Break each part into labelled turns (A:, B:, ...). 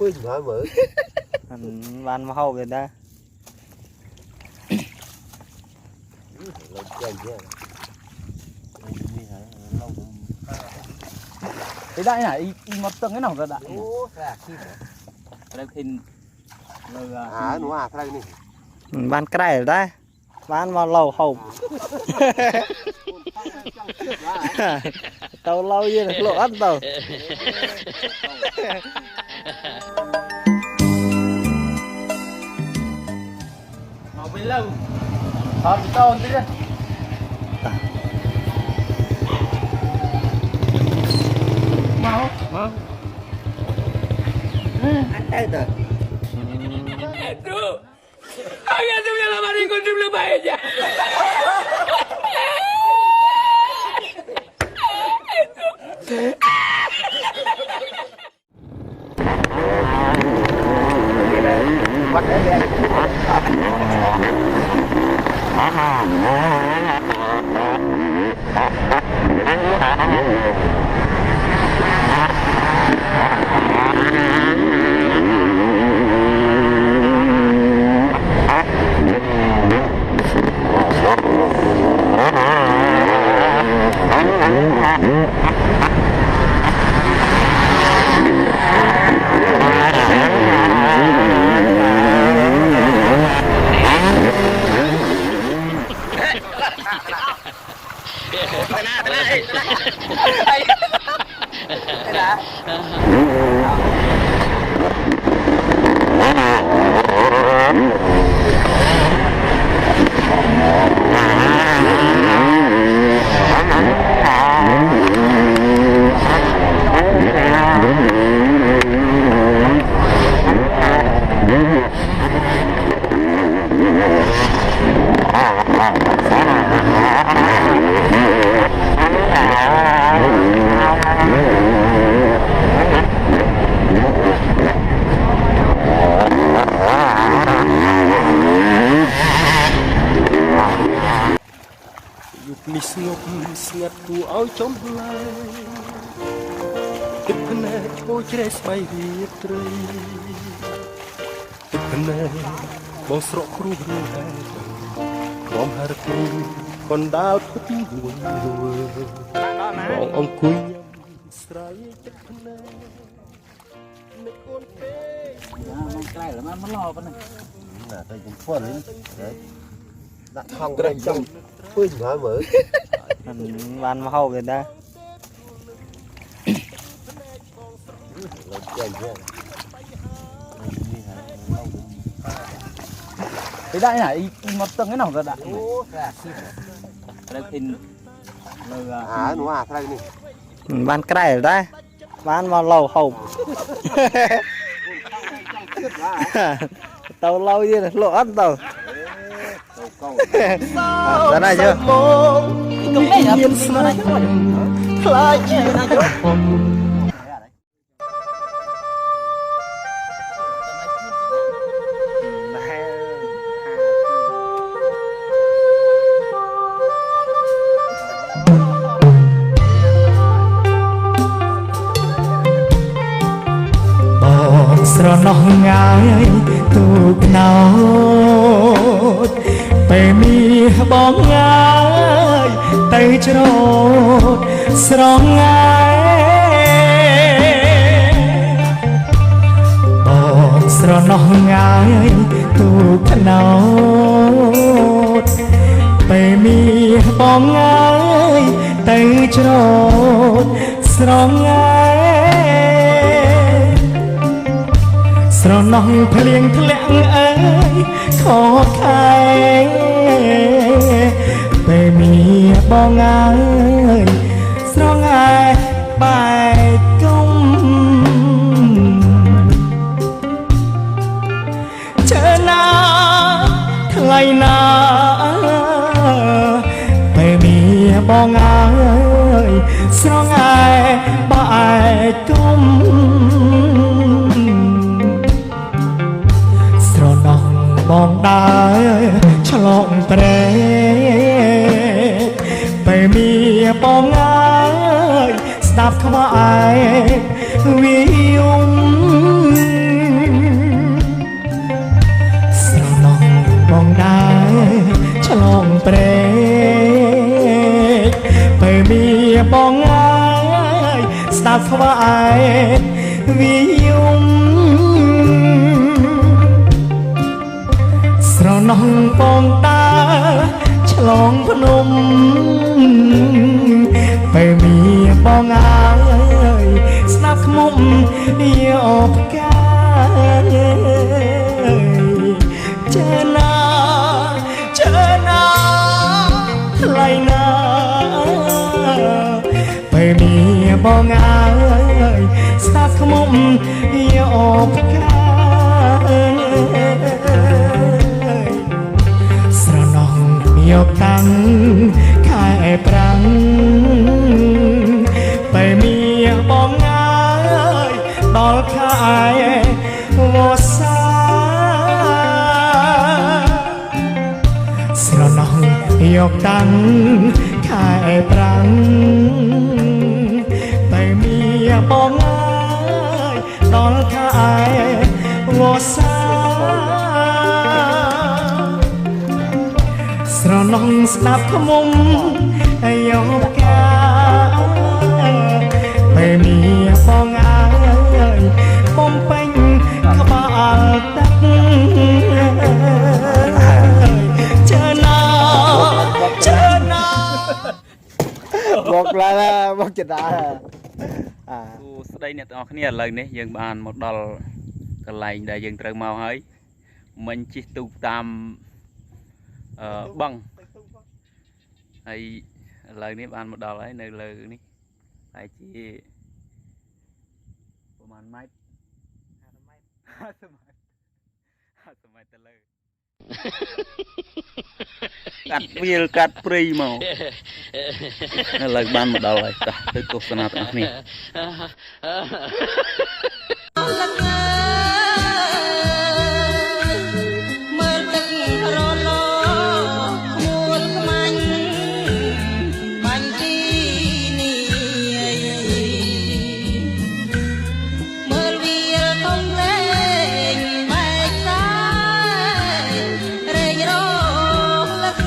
A: phơi hả mở
B: ban mà hậu người ta
C: cái đại này một tầng cái nào ra đại đây thì
A: nó thay này
B: ban cái này đấy ban vào lầu hậu tàu lâu như là lộ ăn tàu
C: mau bên lâu họ bị to tí đây mau
A: anh tay rồi
D: Kaya tuh yang lamarin kau dulu baik aja.
A: bắt đấy lên
E: នេះស្ងប់ស្ងាត់គួរឲ្យចំឡាយទឹកភ្នែកឈោជ្រេះស្បៃរាត្រីទឹកភ្នែកបងស្រក់គ្រូរឿងហេតុក្រំហរគូកណ្ដាលពីមួយបងអង្គុយស្រ័យទឹកភ្នែកនឹកអូនពេក
C: มันใกล้แล้วมันรอปะเนี่ย
A: là tay cũng phun đấy đặt không cái trong phơi hả mở
B: ban mà hậu người ta
C: cái đại này một tầng cái nào ra đại đây thì
A: nó thay này
B: ban cái này đấy ban vào lầu hậu tàu lâu như là lộ ăn tàu ra đây chưa
C: cái này là cái này
E: lại như
F: ស្រណោះងាយទូកណោតពេលមានបងងាយទៅច្រូតស្រងាយបងស្រណោះងាយទូកណោតពេលមានបងងាយទៅច្រូតស្រងាយស្រណោះភ្លៀងធ្លាក់អើយខកខែពេលមានបងអើយស្រងាយបែកគុំជើណាថ្លៃណាពេលមានបងអើយស្រងាយបែកគុំបងដើរឆ្លងព្រែកពេលមានបងអើយស្ដាប់ក្បែរវាយំ វិយមស្រណោះបងដើរឆ្លងភ្នំពេលមានបងអើយស្នាប់ខ្មុំយកផ្កាចើណាថ្លៃណាពេលមានបងអើយស្នាប់ខ្មុំយកផ្កាស្រណោះយកតាំងខែប្រាំងពេលមានបងអើយដល់ខែវស្សាស្រណោះយកតាំងខែប្រាំងពេលមានបងអើយដល់ខែវស្សាស្រណោះស្ដាប់ខ្មុំយកផ្កាពេលមានបងអើយបំពេញក្បាលទឹកចើណា
B: មកឡាមកចដា
C: គូស្ដីអ្នកទាំងអស់គ្នាឥឡូវនេះយើងបានមកដល់កន្លែងដែលយើងត្រូវមកហើយមិញជិះទូកតាមបឹងហើយឥឡូវនេះបានមកដល់ហើយនៅលើនេះហើយជាប្រហែលម៉ែត្រ50ម៉ែត្រទៅលើកាត់វាលកាត់ព្រៃមកឥឡូវបានមកដល់ហើយតោះទៅទស្សនាទាំងគ្នា
G: មើលទឹករលខួនខ្មាញ់បាញ់ទីនេះមើលវាកុំលេងបែកសាយរែងរងលឹក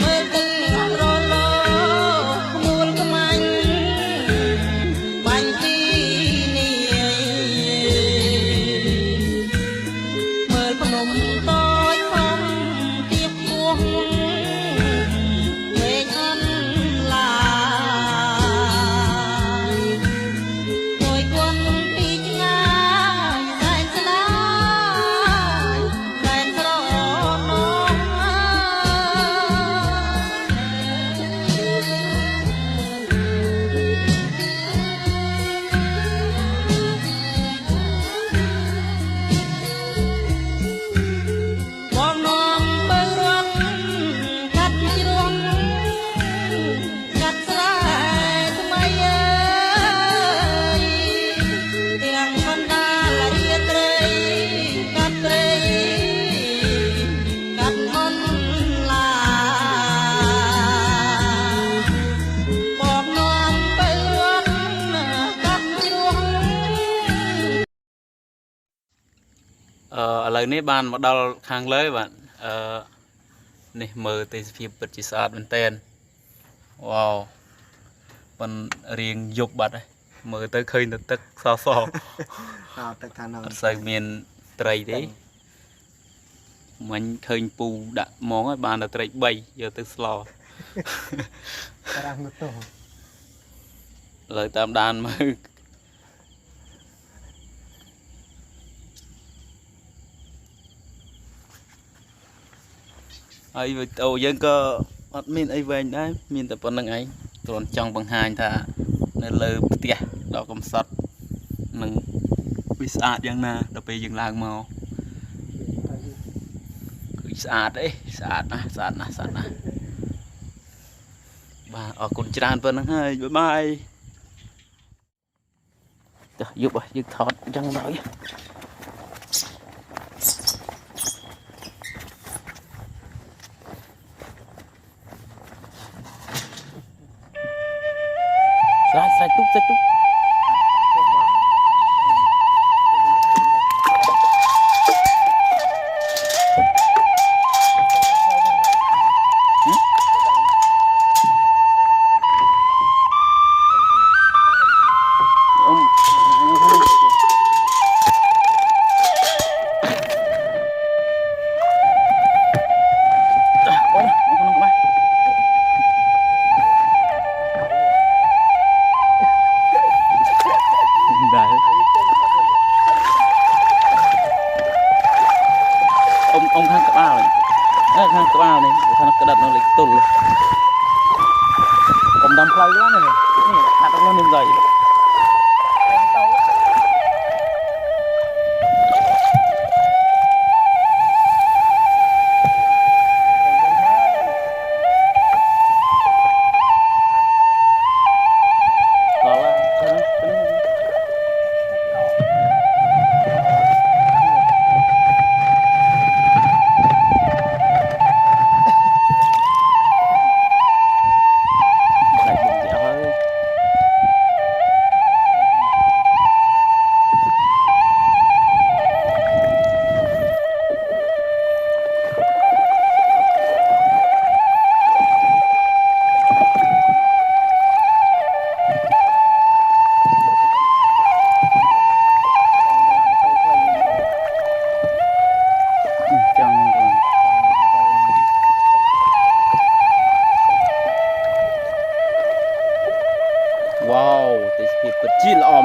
G: មើលទឹករលខួនខ្មាញ់បាញ់ទីនេះមើលភ្នំតូចធំទៀបពោះលេងអន់ឡាយមួយគុណពីឆ្ងាយសែនស្ដាយសែនស្រណោះបងនាំបើរត់កាត់ជ្រុងកាត់ស្រែថ្មីអើយទាំងបណ្ដាលរាត្រីកាត់ព្រៃកាត់អនឡាបងនាំបើរត់កាត់ជ្រុង
C: ឥឡូវនេះបានមកដល់ខាងលើបាទនេះមើលទេសភាពពិតជាស្អាតមែនតើវ៉ាវប៉ុនរៀងយប់បាត់ហើយមើលទៅឃើញតែទឹកសស
B: ទឹកថានៅ
C: អត់សូវមានត្រីទេមិញឃើញពូដាក់ហ្មងហើយបានតែត្រី3យកទៅស្ល
B: ប្រាំងទៅ
C: ឥឡូវតាមដានមើលហើយវីដេអូយើងក៏អត់មានអីវែងដែរមានតែប៉ុណ្្នឹងឯងគ្រាន់ចង់បង្ហាញថានៅលើផ្ទះដល់កំសត់នឹងវាស្អាតយ៉ាងណាដល់ពេលយើងឡើងមកគឺស្អាតទេស្អាតណាស់បាទអរគុណច្រើនប៉ុណ្្នឹងហើយបាយចុះយប់យើងថតអញ្ចឹងដល់ស្រែកទុក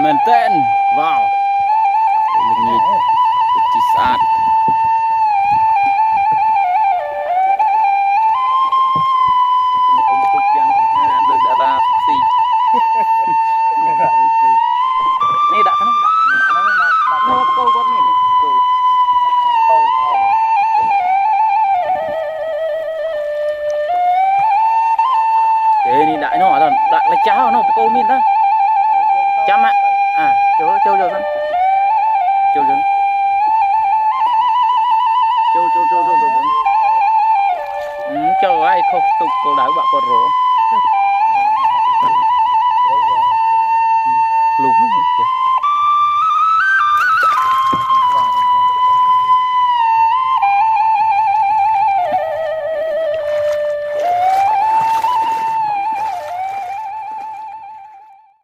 C: មែនតើវ៉ាវល្ងាចជីស្អាតអ៊ំទុកយ៉ាងសង្ហាដូចតារាស៊ីនេះដាក់ក្នុងដាក់នោះកូលគាត់នេះកូលនេះដាក់នោះអត់ដាក់លេចចោលនោះកូលមានទៅចាំចូលសិនចូលហើយខុសទុកគោលដៅបាក់គាត់រ